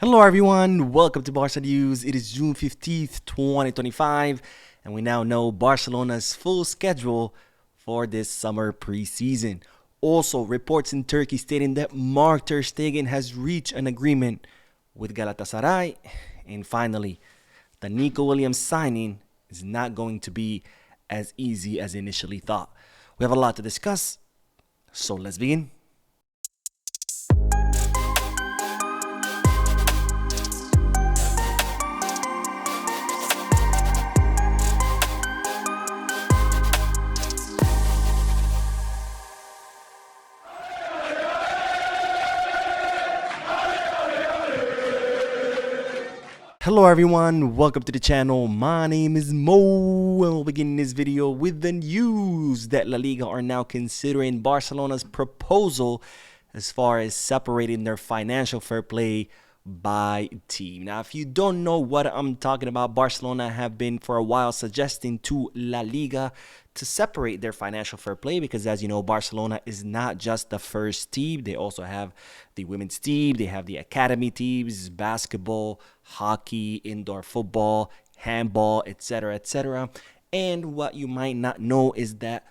Hello everyone, welcome to Barca News. It is June 15th, 2025, and we now know Barcelona's full schedule for this summer preseason. Also, reports in Turkey stating that Ter Stegen has reached an agreement with Galatasaray. And finally, the Nico Williams signing is not going to be as easy as initially thought. We have a lot to discuss, so let's begin. Hello everyone, welcome to the channel. My name is Mo and we'll begin this video with the news that La Liga are now considering Barcelona's proposal as far as separating their financial fair play by team. Now, if you don't know what I'm talking about, Barcelona have been for a while suggesting to La Liga to separate their financial fair play because, as you know, Barcelona is not just the first team. They also have the women's team, they have the academy teams, basketball, hockey, indoor football, handball, etc., etc. And what you might not know is that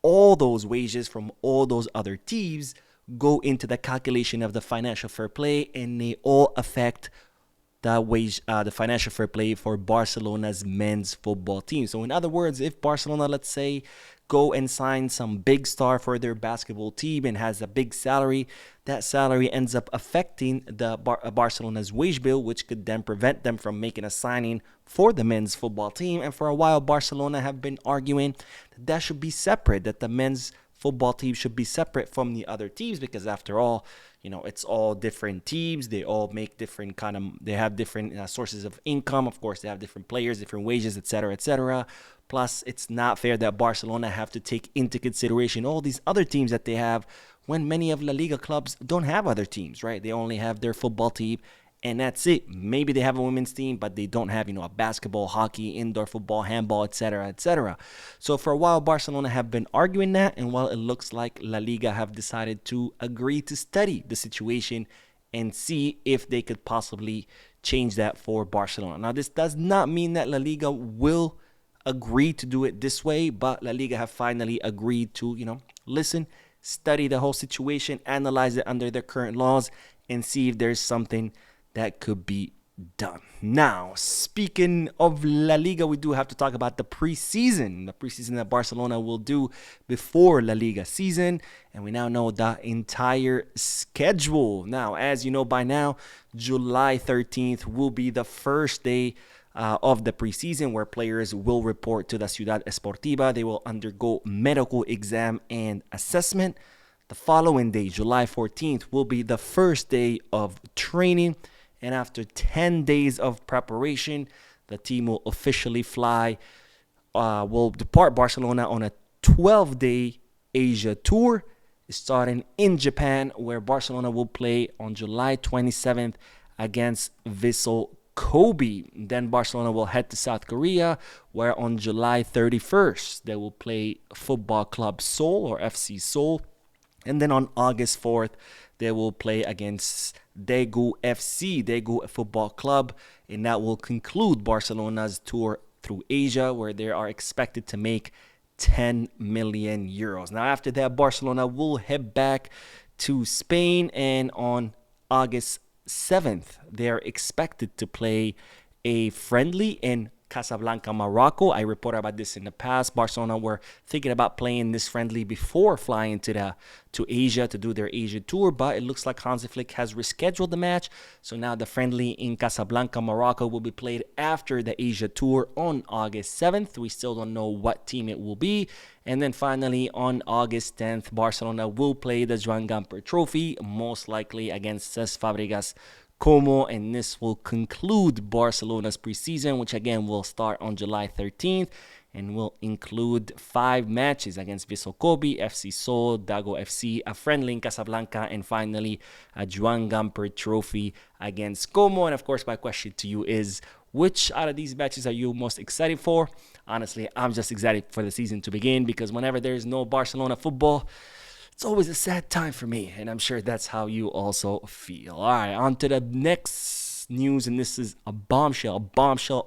all those wages from all those other teams go into the calculation of the financial fair play, and they all affect the financial fair play for Barcelona's men's football team. So in other words, if Barcelona, let's say, go and sign some big star for their basketball team and has a big salary, that salary ends up affecting the Barcelona's wage bill, which could then prevent them from making a signing for the men's football team. And for a while, Barcelona have been arguing that should be separate, that the men's football team should be separate from the other teams, because after all, you know, it's all different teams. They all make different they have different sources of income. Of course, they have different players, different wages, etc., etc. Plus, it's not fair that Barcelona have to take into consideration all these other teams that they have when many of La Liga clubs don't have other teams, right? They only have their football team, and that's it. Maybe they have a women's team, but they don't have, a basketball, hockey, indoor football, handball, etc., etc. So for a while, Barcelona have been arguing that, and while it looks like La Liga have decided to agree to study the situation and see if they could possibly change that for Barcelona. Now, this does not mean that La Liga will agree to do it this way, but La Liga have finally agreed to, listen, study the whole situation, analyze it under their current laws, and see if there's something that could be done. Now, speaking of La Liga, we do have to talk about the preseason that Barcelona will do before La Liga season, and we now know the entire schedule. Now, as you know by now, July 13th will be the first day of the preseason, where players will report to the Ciudad Esportiva. They will undergo medical exam and assessment. The following day, July 14th, will be the first day of training. And after 10 days of preparation, the team will officially will depart Barcelona on a 12-day Asia tour, starting in Japan, where Barcelona will play on July 27th against Vissel Kobe. Then Barcelona will head to South Korea, where on July 31st, they will play Football Club Seoul, or FC Seoul. And then on August 4th, they will play against Daegu FC, Daegu Football Club, and that will conclude Barcelona's tour through Asia, where they are expected to make 10 million euros. Now, after that, Barcelona will head back to Spain, and on August 7th, they are expected to play a friendly in Casablanca, Morocco. I reported about this in the past. Barcelona were thinking about playing this friendly before flying to Asia to do their Asia tour, but it looks like Hansi Flick has rescheduled the match. So now the friendly in Casablanca, Morocco will be played after the Asia tour on August 7th. We still don't know what team it will be. And then finally on August 10th, Barcelona will play the Joan Gamper Trophy, most likely against Cesc Fabregas Como, and this will conclude Barcelona's preseason, which again will start on July 13th and will include 5 matches against Vissel Kobe, FC Seoul, Dago FC, a friendly in Casablanca, and finally a Joan Gamper Trophy against Como. And of course, my question to you is, which out of these matches are you most excited for? Honestly, I'm just excited for the season to begin, because whenever there's no Barcelona football, it's always a sad time for me, and I'm sure that's how you also feel. All right, on to the next news, and this is a bombshell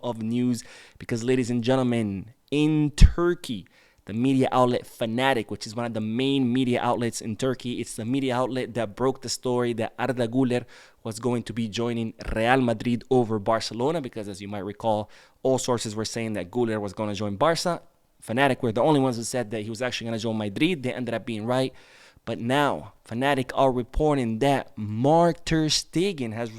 of news, because, ladies and gentlemen, in Turkey, the media outlet Fanatic, which is one of the main media outlets in Turkey, it's the media outlet that broke the story that Arda Güler was going to be joining Real Madrid over Barcelona, because, as you might recall, all sources were saying that Güler was going to join Barca. Fanatic were the only ones who said that he was actually going to join Madrid. They ended up being right. But now, Fanatic are reporting that Ter Stegen has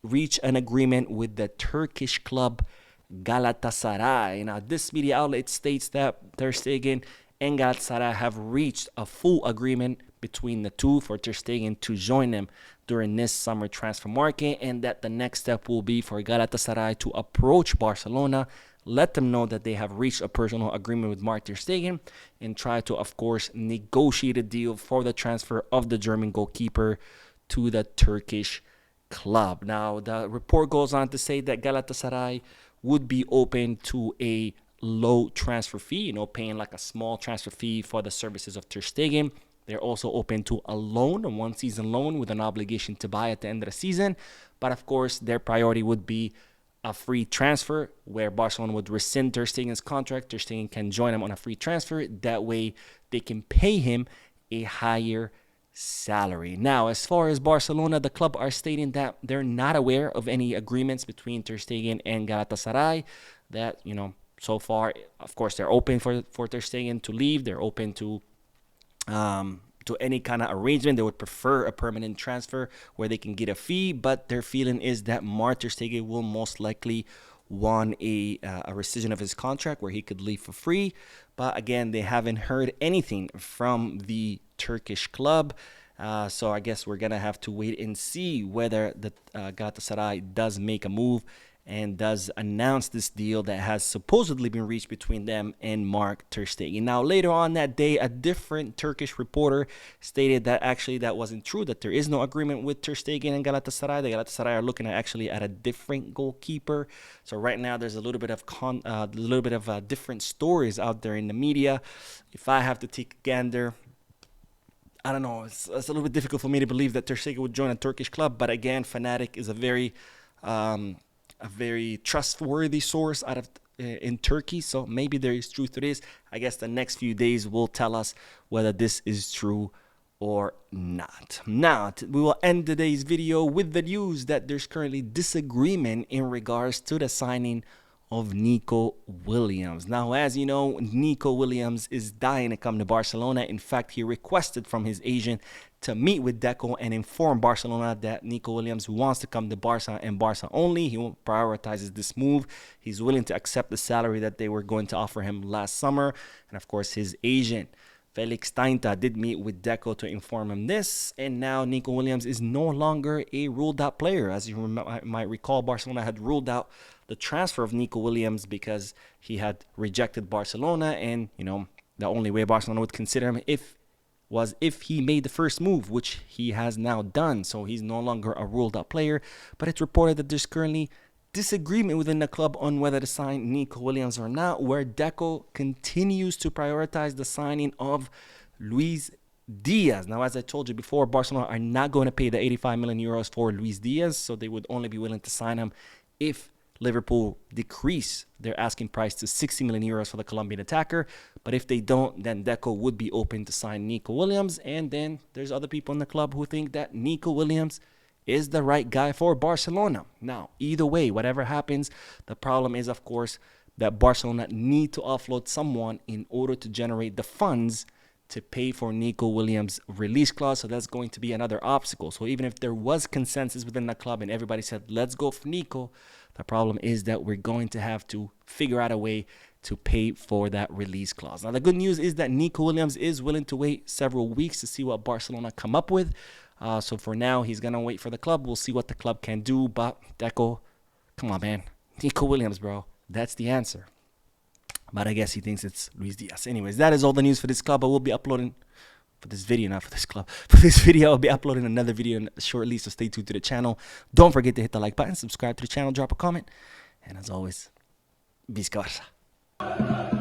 reached an agreement with the Turkish club Galatasaray. Now, this media outlet states that Ter Stegen and Galatasaray have reached a full agreement between the two for Ter Stegen to join them during this summer transfer market, and that the next step will be for Galatasaray to approach Barcelona, let them know that they have reached a personal agreement with Ter Stegen, and try to, of course, negotiate a deal for the transfer of the German goalkeeper to the Turkish club. Now, the report goes on to say that Galatasaray would be open to a low transfer fee, paying like a small transfer fee for the services of Ter Stegen. They're also open to a loan, a one-season loan with an obligation to buy at the end of the season. But, of course, their priority would be a free transfer, where Barcelona would rescind Ter Stegen's contract. Ter Stegen can join them on a free transfer. That way, they can pay him a higher salary. Now, as far as Barcelona, the club are stating that they're not aware of any agreements between Ter Stegen and Galatasaray. That, so far, of course, they're open for Ter Stegen to leave. They're open to any kind of arrangement. They would prefer a permanent transfer where they can get a fee, but their feeling is that Ter Stegen will most likely want a rescission of his contract where he could leave for free. But again, they haven't heard anything from the Turkish club. So I guess we're going to have to wait and see whether the Galatasaray does make a move and does announce this deal that has supposedly been reached between them and Ter Stegen. Now, later on that day, a different Turkish reporter stated that actually that wasn't true, that there is no agreement with Ter Stegen and Galatasaray. The Galatasaray are looking at a different goalkeeper. So right now, there's a little bit of different stories out there in the media. If I have to take a gander, I don't know. It's a little bit difficult for me to believe that Ter Stegen would join a Turkish club. But again, Fanatic is a very trustworthy source in Turkey, so maybe there is truth to this. I guess the next few days will tell us whether this is true or not. Now, we will end today's video with the news that there's currently disagreement in regards to the signing of Nico Williams. Now, as you know, Nico Williams is dying to come to Barcelona. In fact, he requested from his agent to meet with Deco and inform Barcelona that Nico Williams wants to come to Barca and Barca only. He prioritizes this move. He's willing to accept the salary that they were going to offer him last summer. And of course, his agent, Felix Tainta, did meet with Deco to inform him this. And now Nico Williams is no longer a ruled out player. As you might recall, Barcelona had ruled out the transfer of Nico Williams because he had rejected Barcelona. And, the only way Barcelona would consider him was if he made the first move, which he has now done. So he's no longer a ruled out player. But it's reported that there's currently disagreement within the club on whether to sign Nico Williams or not, where Deco continues to prioritize the signing of Luis Diaz. Now, as I told you before, Barcelona are not going to pay the 85 million euros for Luis Diaz, so they would only be willing to sign him if Liverpool decrease their asking price to 60 million euros for the Colombian attacker. But if they don't, then Deco would be open to sign Nico Williams. And then there's other people in the club who think that Nico Williams is the right guy for Barcelona. Now, either way, whatever happens, the problem is, of course, that Barcelona need to offload someone in order to generate the funds to pay for Nico Williams' release clause. So that's going to be another obstacle. So even if there was consensus within the club and everybody said, let's go for Nico, the problem is that we're going to have to figure out a way to pay for that release clause. Now, the good news is that Nico Williams is willing to wait several weeks to see what Barcelona come up with. So for now, he's going to wait for the club. We'll see what the club can do. But Deco, come on, man. Nico Williams, bro. That's the answer. But I guess he thinks it's Luis Diaz. Anyways, that is all the news for this club. I will be uploading for this video, not for this club. For this video, I'll be uploading another video shortly, so stay tuned to the channel. Don't forget to hit the like button, subscribe to the channel, drop a comment. And as always, Visca Barça.